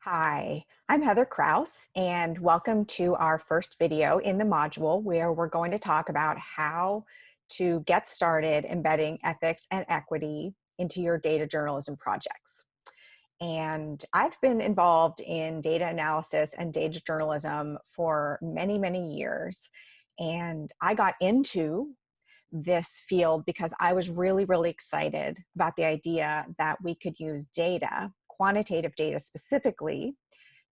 Hi, I'm Heather Kraus, and welcome to our first video in the module where we're going to talk about how to get started embedding ethics and equity into your data journalism projects. And I've been involved in data analysis and data journalism for many, many years. And I got into this field because I was really, really excited about the idea that we could use data, quantitative data specifically,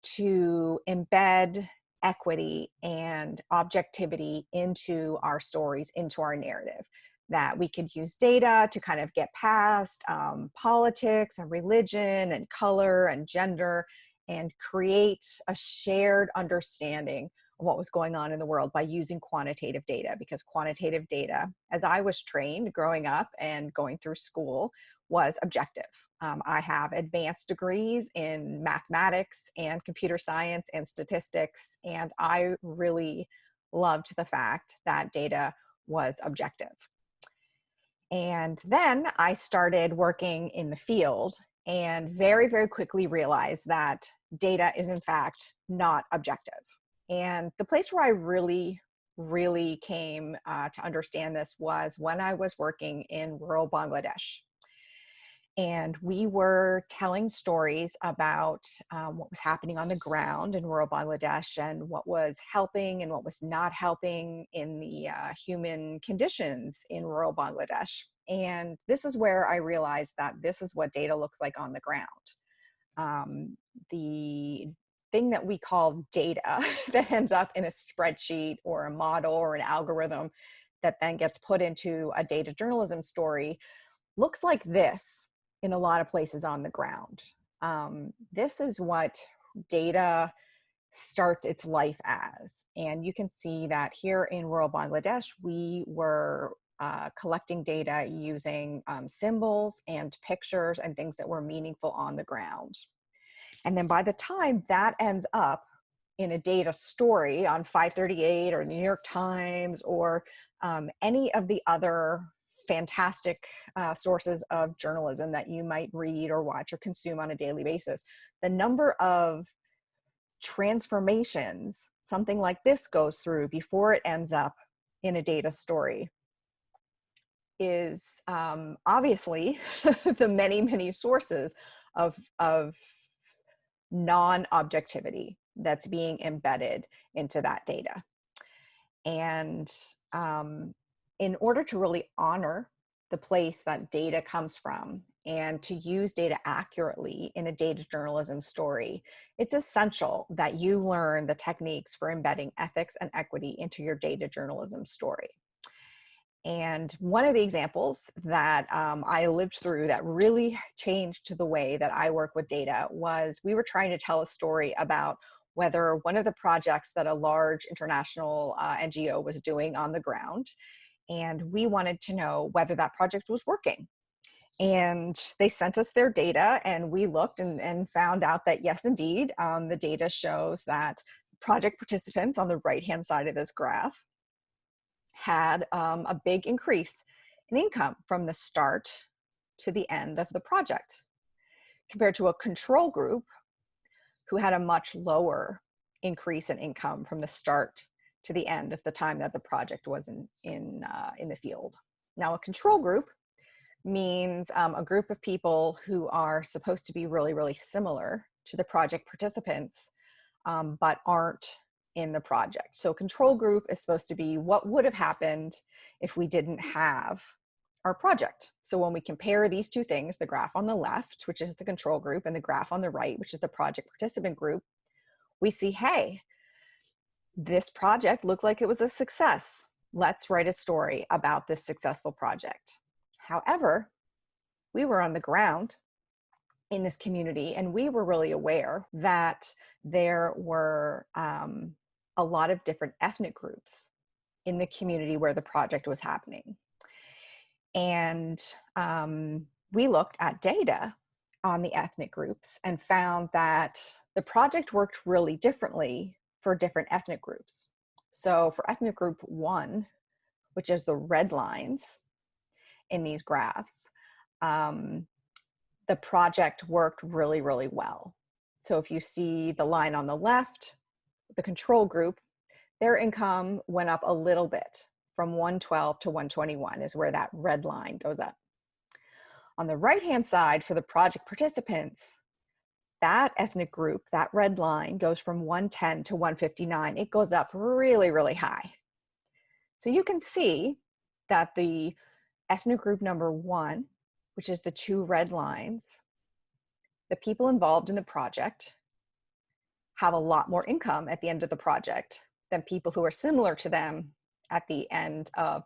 to embed equity and objectivity into our stories, into our narrative. That we could use data to kind of get past politics and religion and color and gender and create a shared understanding of what was going on in the world by using quantitative data, because quantitative data, as I was trained growing up and going through school, was objective. I have advanced degrees in mathematics and computer science and statistics, and I really loved the fact that data was objective. And then I started working in the field and very, very quickly realized that data is in fact not objective. And the place where I really came to understand this was when I was working in rural Bangladesh. And we were telling stories about what was happening on the ground in rural Bangladesh and what was helping and what was not helping in the human conditions in rural Bangladesh. And this is where I realized that this is what data looks like on the ground. The thing that we call data that ends up in a spreadsheet or a model or an algorithm that then gets put into a data journalism story looks like this in a lot of places on the ground. This is what data starts its life as. And you can see that here in rural Bangladesh, we were collecting data using symbols and pictures and things that were meaningful on the ground. And then by the time that ends up in a data story on 538 or the New York Times or any of the other fantastic sources of journalism that you might read or watch or consume on a daily basis, the number of transformations something like this goes through before it ends up in a data story is obviously the many sources of non-objectivity that's being embedded into that data. And in order to really honor the place that data comes from and to use data accurately in a data journalism story, it's essential that you learn the techniques for embedding ethics and equity into your data journalism story. And one of the examples that I lived through that really changed the way that I work with data was we were trying to tell a story about whether one of the projects that a large international NGO was doing on the ground, and we wanted to know whether that project was working. And they sent us their data, and we looked and found out that yes, indeed, the data shows that project participants on the right-hand side of this graph had a big increase in income from the start to the end of the project, compared to a control group who had a much lower increase in income from the start to the end of the time that the project was in the field. Now, a control group means a group of people who are supposed to be really similar to the project participants, but aren't in the project. So control group is supposed to be what would have happened if we didn't have our project. So when we compare these two things, the graph on the left, which is the control group, and the graph on the right, which is the project participant group, we see, hey, this project looked like it was a success. Let's write a story about this successful project. However, we were on the ground in this community, and we were really aware that there were a lot of different ethnic groups in the community where the project was happening. And we looked at data on the ethnic groups and found that the project worked really differently for different ethnic groups. So for ethnic group 1, which is the red lines in these graphs, the project worked really well. So if you see the line on the left, the control group, their income went up a little bit from 112 to 121 is where that red line goes up. On the right-hand side for the project participants, that ethnic group, that red line goes from 110 to 159. It goes up really, really high. So you can see that the ethnic group number 1, which is the 2 red lines, the people involved in the project have a lot more income at the end of the project than people who are similar to them at the end of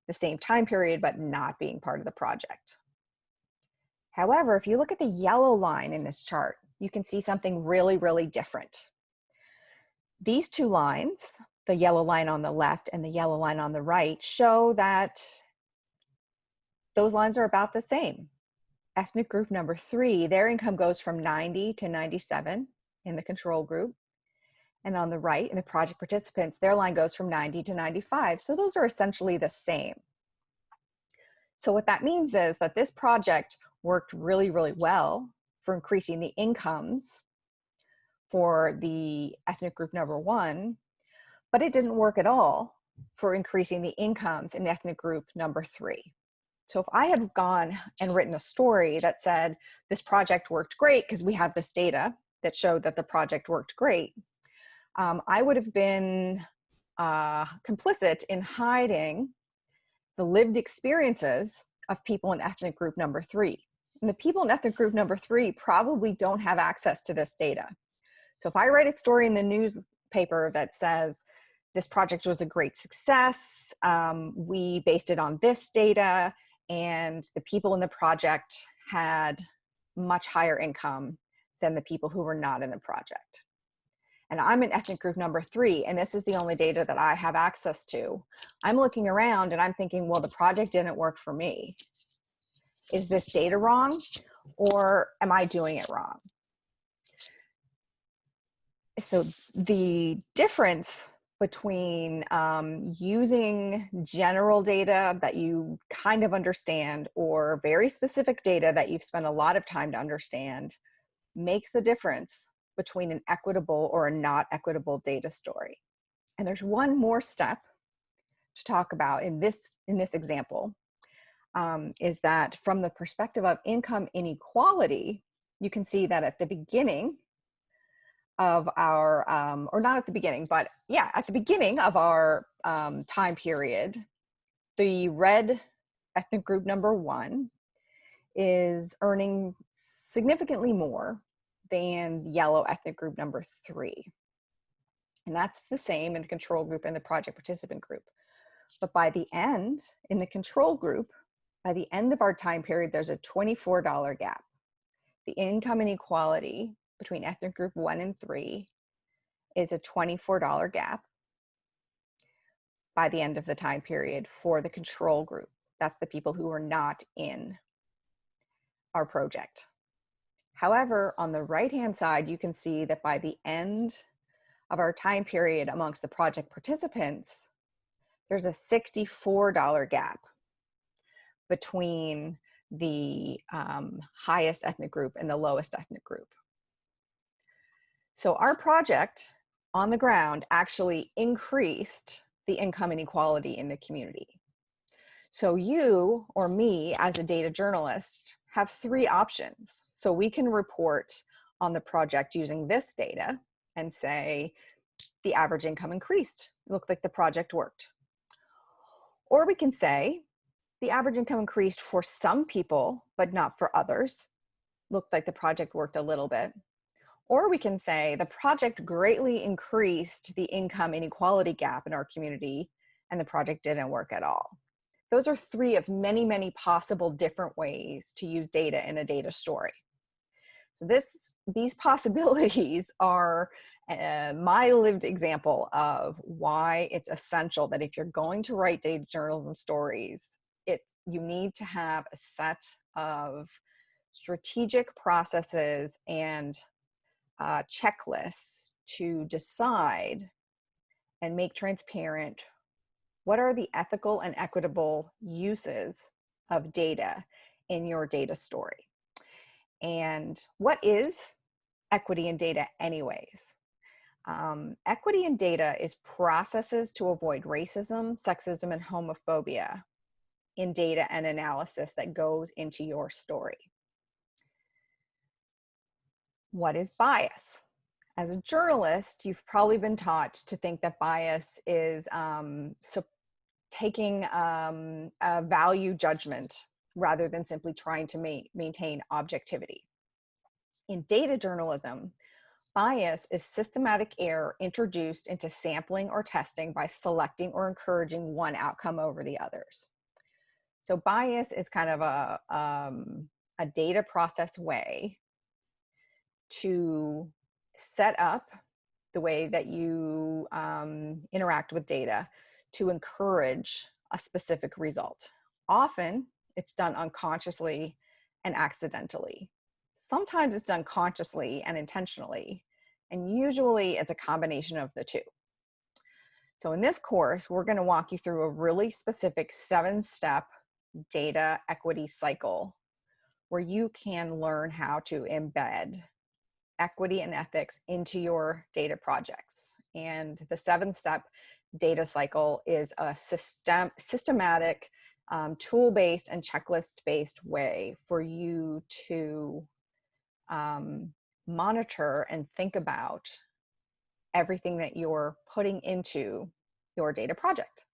the same time period, but not being part of the project. However, if you look at the yellow line in this chart, you can see something really, really different. These 2 lines, the yellow line on the left and the yellow line on the right, show that those lines are about the same. Ethnic group number 3, their income goes from 90 to 97 in the control group. And on the right, in the project participants, their line goes from 90 to 95. So those are essentially the same. So what that means is that this project worked really, really well for increasing the incomes for the ethnic group number 1, but it didn't work at all for increasing the incomes in ethnic group number 3. So if I had gone and written a story that said this project worked great because we have this data that showed that the project worked great, I would have been complicit in hiding the lived experiences of people in ethnic group number 3. And the people in ethnic group number 3 probably don't have access to this data. So if I write a story in the newspaper that says this project was a great success, we based it on this data, and the people in the project had much higher income than the people who were not in the project. And I'm in ethnic group number 3, and this is the only data that I have access to. I'm looking around and I'm thinking, well, the project didn't work for me. Is this data wrong, or am I doing it wrong? So the difference between using general data that you kind of understand or very specific data that you've spent a lot of time to understand makes the difference between an equitable or a not equitable data story. And there's one more step to talk about in this example, is that from the perspective of income inequality, you can see that at the beginning of our, or not at the beginning, but yeah, at the beginning of our time period, the red ethnic group number 1 is earning significantly more than yellow ethnic group number 3. And that's the same in the control group and the project participant group. But by the end, in the control group, by the end of our time period, there's a $24 gap. The income inequality between ethnic group 1 and 3 is a $24 gap by the end of the time period for the control group. That's the people who are not in our project. However, on the right-hand side, you can see that by the end of our time period amongst the project participants, there's a $64 gap between the highest ethnic group and the lowest ethnic group. So our project on the ground actually increased the income inequality in the community. So you or me as a data journalist have 3 options. So we can report on the project using this data and say the average income increased. It looked like the project worked. Or we can say the average income increased for some people, but not for others. Looked like the project worked a little bit. Or we can say the project greatly increased the income inequality gap in our community and the project didn't work at all. Those are 3 of many, many possible different ways to use data in a data story. So these possibilities are my lived example of why it's essential that if you're going to write data journalism stories, you need to have a set of strategic processes and checklists to decide and make transparent what are the ethical and equitable uses of data in your data story. And what is equity in data anyways. Equity in data is processes to avoid racism, sexism, and homophobia in data and analysis that goes into your story. What is bias? As a journalist, you've probably been taught to think that bias is taking a value judgment rather than simply trying to maintain objectivity. In data journalism, bias is systematic error introduced into sampling or testing by selecting or encouraging one outcome over the others. So bias is kind of a data process way to set up the way that you interact with data to encourage a specific result. Often it's done unconsciously and accidentally. Sometimes it's done consciously and intentionally, and usually it's a combination of the two. So in this course, we're going to walk you through a really specific 7-step data equity cycle where you can learn how to embed equity and ethics into your data projects. And the 7-step data cycle is a systematic, tool-based and checklist-based way for you to monitor and think about everything that you're putting into your data project.